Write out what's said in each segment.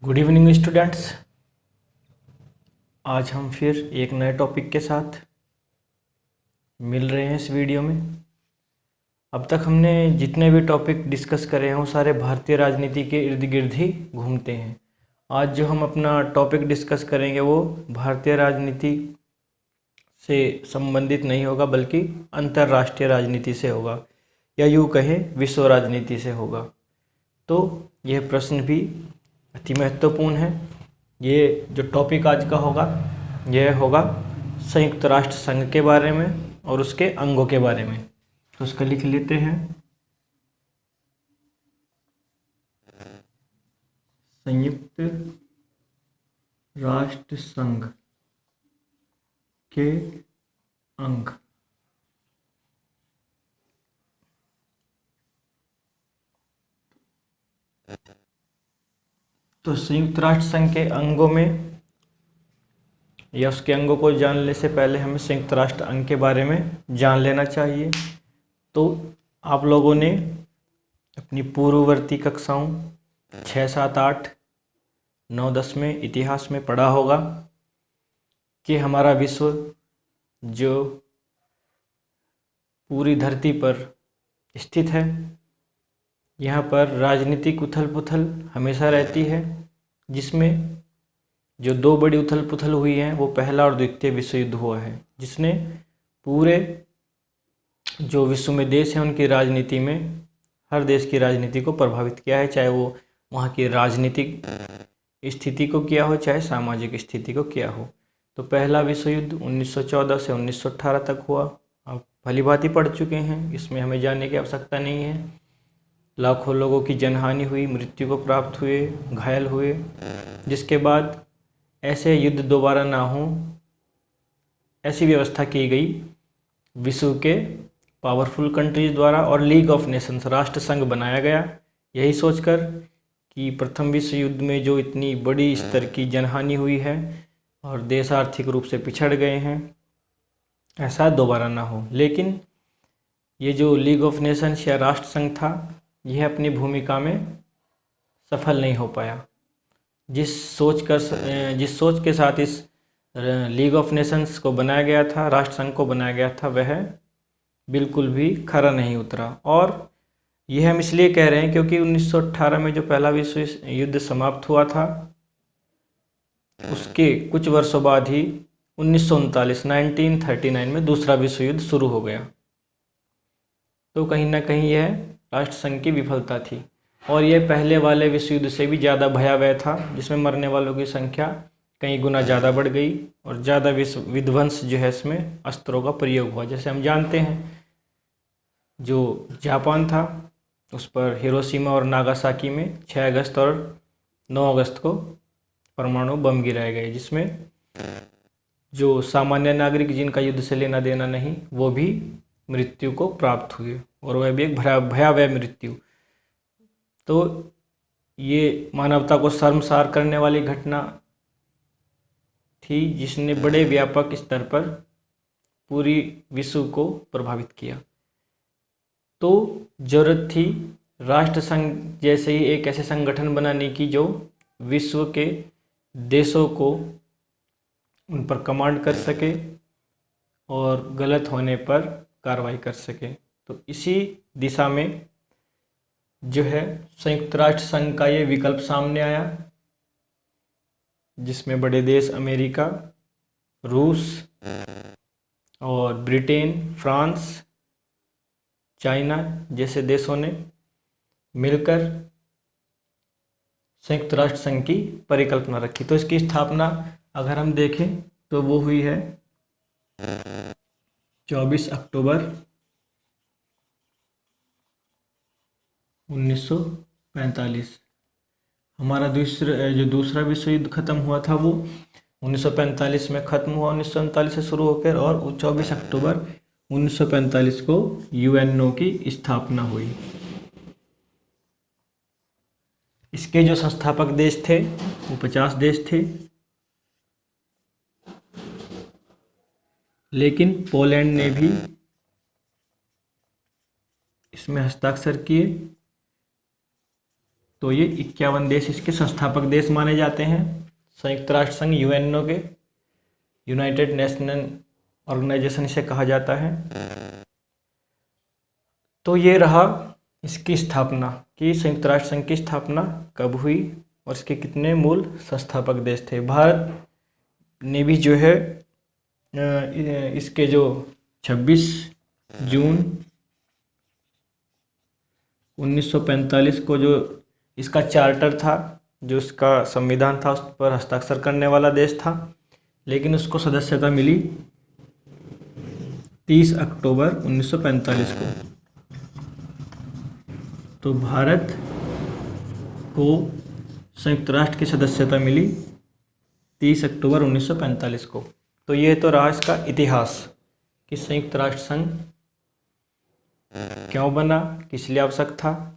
Good evening students. आज हम फिर एक नए टॉपिक के साथ मिल रहे हैं इस वीडियो में। अब तक हमने जितने भी टॉपिक डिस्कस करे हैं वो सारे भारतीय राजनीति के इर्द गिर्द ही घूमते हैं। आज जो हम अपना टॉपिक डिस्कस करेंगे वो भारतीय राजनीति से संबंधित नहीं होगा, बल्कि अंतर्राष्ट्रीय राजनीति से होगा, या यूँ कहें विश्व राजनीति से होगा। तो यह प्रश्न भी अति महत्वपूर्ण है। ये जो टॉपिक आज का होगा यह होगा संयुक्त राष्ट्र संघ के बारे में और उसके अंगों के बारे में। तो उसका लिख लेते हैं, संयुक्त राष्ट्र संघ के अंग। तो संयुक्त राष्ट्र संघ के अंगों में या उसके अंगों को जानने से पहले हमें संयुक्त राष्ट्र अंग के बारे में जान लेना चाहिए। तो आप लोगों ने अपनी पूर्ववर्ती कक्षाओं 6, 7, 8, 9, 10 में इतिहास में पढ़ा होगा कि हमारा विश्व जो पूरी धरती पर स्थित है, यहाँ पर राजनीतिक उथल पुथल हमेशा रहती है, जिसमें जो दो बड़ी उथल पुथल हुई है वो पहला और द्वितीय विश्व युद्ध हुआ है, जिसने पूरे जो विश्व में देश हैं उनकी राजनीति में हर देश की राजनीति को प्रभावित किया है, चाहे वो वहाँ की राजनीतिक स्थिति को किया हो, चाहे सामाजिक स्थिति को किया हो। तो पहला विश्व युद्ध 1914 से 1918 तक हुआ। आप भली भांति पढ़ चुके हैं, इसमें हमें जानने की आवश्यकता नहीं है। लाखों लोगों की जनहानि हुई, मृत्यु को प्राप्त हुए, घायल हुए, जिसके बाद ऐसे युद्ध दोबारा ना हो ऐसी व्यवस्था की गई विश्व के पावरफुल कंट्रीज द्वारा, और लीग ऑफ नेशंस राष्ट्र संघ बनाया गया, यही सोचकर कि प्रथम विश्व युद्ध में जो इतनी बड़ी स्तर की जनहानि हुई है और देश आर्थिक रूप से पिछड़ गए हैं, ऐसा दोबारा ना हो। लेकिन ये जो लीग ऑफ नेशंस या राष्ट्र संघ था, यह अपनी भूमिका में सफल नहीं हो पाया। जिस सोच के साथ इस लीग ऑफ नेशंस को बनाया गया था, राष्ट्र संघ को बनाया गया था, वह बिल्कुल भी खरा नहीं उतरा। और यह हम इसलिए कह रहे हैं क्योंकि 1918 में जो पहला विश्व युद्ध समाप्त हुआ था, उसके कुछ वर्षों बाद ही 1939 में दूसरा विश्व युद्ध शुरू हो गया। तो कहीं ना कहीं यह राष्ट्र संघ की विफलता थी, और यह पहले वाले विश्व युद्ध से भी ज़्यादा भयावह था, जिसमें मरने वालों की संख्या कई गुना ज़्यादा बढ़ गई और ज़्यादा विध्वंस जो है इसमें अस्त्रों का प्रयोग हुआ। जैसे हम जानते हैं, जो जापान था उस पर हिरोशिमा और नागासाकी में 6 अगस्त और 9 अगस्त को परमाणु बम गिराए गए, जिसमें जो सामान्य नागरिक जिनका युद्ध से लेना देना नहीं, वो भी मृत्यु को प्राप्त हुए, और वह भी एक भयावह मृत्यु। तो ये मानवता को शर्मसार करने वाली घटना थी, जिसने बड़े व्यापक स्तर पर पूरी विश्व को प्रभावित किया। तो जरूरत थी राष्ट्र संघ जैसे ही एक ऐसे संगठन बनाने की जो विश्व के देशों को उन पर कमांड कर सके और गलत होने पर कार्रवाई कर सके। तो इसी दिशा में जो है संयुक्त राष्ट्र संघ का ये विकल्प सामने आया, जिसमें बड़े देश अमेरिका, रूस और ब्रिटेन, फ्रांस, चाइना जैसे देशों ने मिलकर संयुक्त राष्ट्र संघ की परिकल्पना रखी। तो इसकी स्थापना अगर हम देखें तो वो हुई है 24 अक्टूबर 1945। हमारा दूसरा विश्व युद्ध खत्म हुआ था वो 1945 में खत्म हुआ, 1939 से शुरू होकर, और 24 अक्टूबर 1945 को यूएनओ की स्थापना हुई। इसके जो संस्थापक देश थे वो 50 देश थे, लेकिन पोलैंड ने भी इसमें हस्ताक्षर किए तो ये 51 देश इसके संस्थापक देश माने जाते हैं। संयुक्त राष्ट्र संघ यूएनओ के, यूनाइटेड नेशनल ऑर्गेनाइजेशन इसे कहा जाता है। तो ये रहा इसकी स्थापना कि संयुक्त राष्ट्र संघ की स्थापना कब हुई और इसके कितने मूल संस्थापक देश थे। भारत ने भी जो है इसके जो 26 जून 1945 को जो इसका चार्टर था, जो इसका संविधान था, उस पर हस्ताक्षर करने वाला देश था, लेकिन उसको सदस्यता मिली 30 अक्टूबर 1945 को। तो भारत को संयुक्त राष्ट्र की सदस्यता मिली 30 अक्टूबर 1945 को। तो ये तो रहा इसका इतिहास कि संयुक्त राष्ट्र संघ क्यों बना, किस लिए आवश्यक था,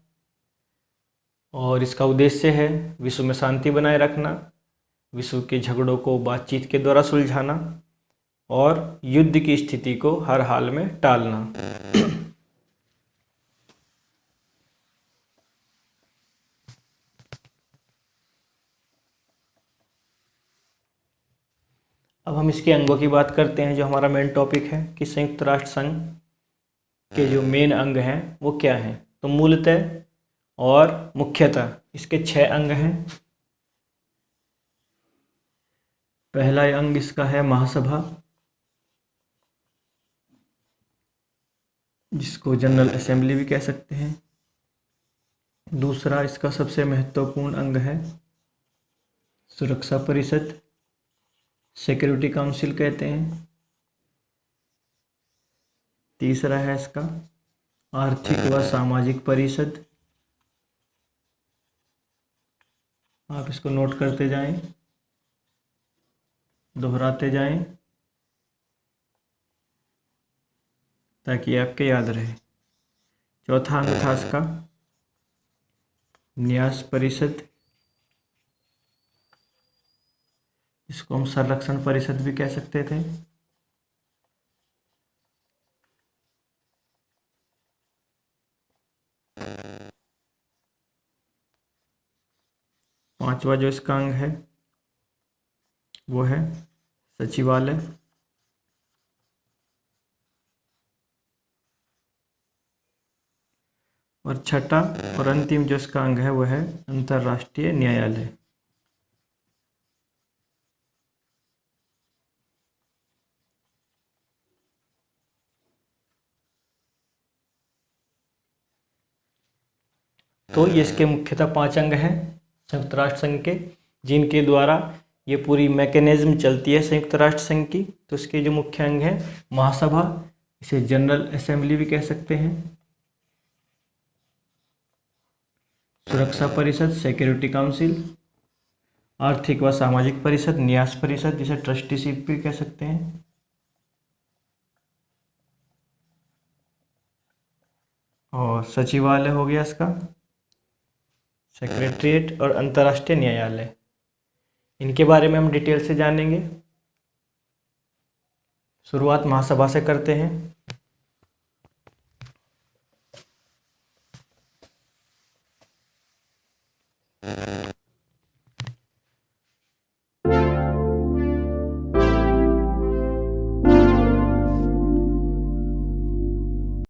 और इसका उद्देश्य है विश्व में शांति बनाए रखना, विश्व के झगड़ों को बातचीत के द्वारा सुलझाना और युद्ध की स्थिति को हर हाल में टालना। अब हम इसके अंगों की बात करते हैं, जो हमारा मेन टॉपिक है कि संयुक्त राष्ट्र संघ के जो मेन अंग हैं वो क्या हैं। तो मूलतः और मुख्यतः इसके 6 अंग हैं। पहला अंग इसका है महासभा, जिसको जनरल असेंबली भी कह सकते हैं। दूसरा इसका सबसे महत्वपूर्ण अंग है सुरक्षा परिषद, सिक्योरिटी काउंसिल कहते हैं। तीसरा है इसका आर्थिक व सामाजिक परिषद। आप इसको नोट करते जाएं, दोहराते जाएं ताकि आपके याद रहे। चौथा अंग था इसका न्यास परिषद, इसको हम संरक्षण परिषद भी कह सकते थे। पांचवा जो इसका अंग है वो है सचिवालय। और छठा और अंतिम जो इसका अंग है वो है अंतर्राष्ट्रीय न्यायालय। तो ये इसके मुख्यतः 5 अंग हैं संयुक्त राष्ट्र संघ के, जिनके द्वारा ये पूरी मैकेनिज्म चलती है संयुक्त राष्ट्र संघ की। तो इसके जो मुख्य अंग हैं महासभा, इसे जनरल असेंबली भी कह सकते हैं, सुरक्षा परिषद सिक्योरिटी काउंसिल, आर्थिक व सामाजिक परिषद न्यास परिषद, जिसे ट्रस्टीशिप भी कह सकते हैं, और सचिवालय हो गया इसका, सेक्रेटरीट, और अंतर्राष्ट्रीय न्यायालय। इनके बारे में हम डिटेल से जानेंगे। शुरुआत महासभा से करते हैं।